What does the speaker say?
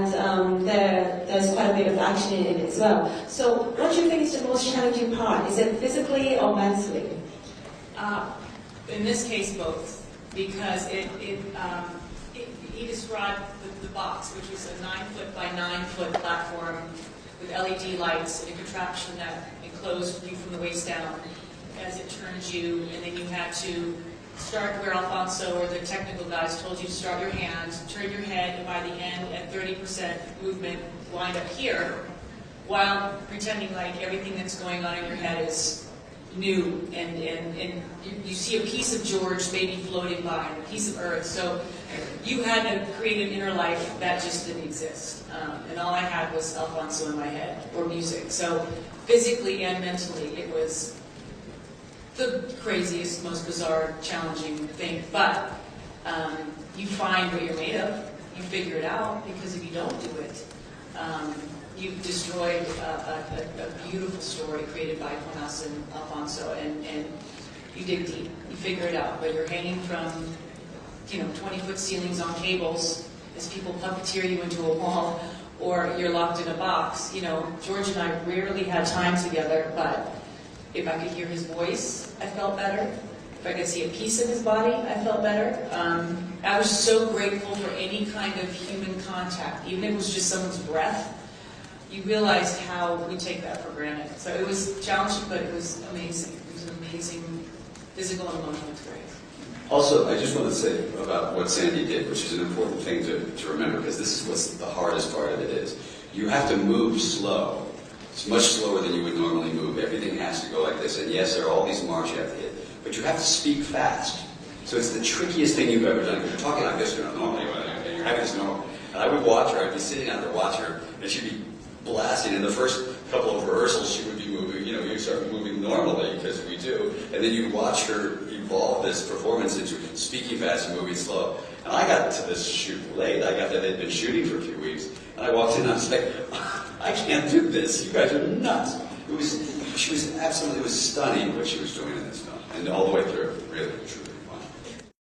and there's quite a bit of action in it as well. So what do you think is the most challenging part? Is it physically or mentally? In this case, both, because he described the box, which was a 9-foot by 9-foot platform with LED lights and a contraption that enclosed you from the waist down as it turns you, and then you had to start where Alfonso or the technical guys told you to start your hands, turn your head, and by the end at 30% movement lined up here, while pretending like everything that's going on in your head is new, and you see a piece of George maybe floating by, and a piece of Earth, so you had to create an inner life that just didn't exist, and all I had was Alfonso in my head, or music, so physically and mentally it was the craziest, most bizarre, challenging thing, but you find what you're made of, you figure it out, because if you don't do it, you've destroyed a beautiful story created by Jonas and Alfonso, and you dig deep, you figure it out, but you're hanging from 20-foot ceilings on cables as people puppeteer you into a wall, or you're locked in a box. George and I rarely had time together, but if I could hear his voice, I felt better. If I could see a piece of his body, I felt better. I was so grateful for any kind of human contact, even if it was just someone's breath. You realized how we take that for granted. So it was challenging, but it was amazing. It was an amazing physical and emotional experience. Also, I just want to say about what Sandy did, which is an important thing to remember, because this is what's the hardest part of it is. You have to move slow. It's much slower than you would normally move. Everything has to go like this. And yes, there are all these marks you have to hit, but you have to speak fast. So it's the trickiest thing you've ever done, because you're talking like this normally, and you're having this normal. And I would watch her, I'd be sitting out there watching her, and she'd be blasting. In the first couple of rehearsals, she would be moving, you start moving normally, because we do, and then you watch her evolve this performance into speaking fast and moving slow. And I got to this shoot late. I got that they'd been shooting for a few weeks, and I walked in and I was like, I can't do this. You guys are nuts. It was stunning what she was doing in this film, and all the way through, really, truly.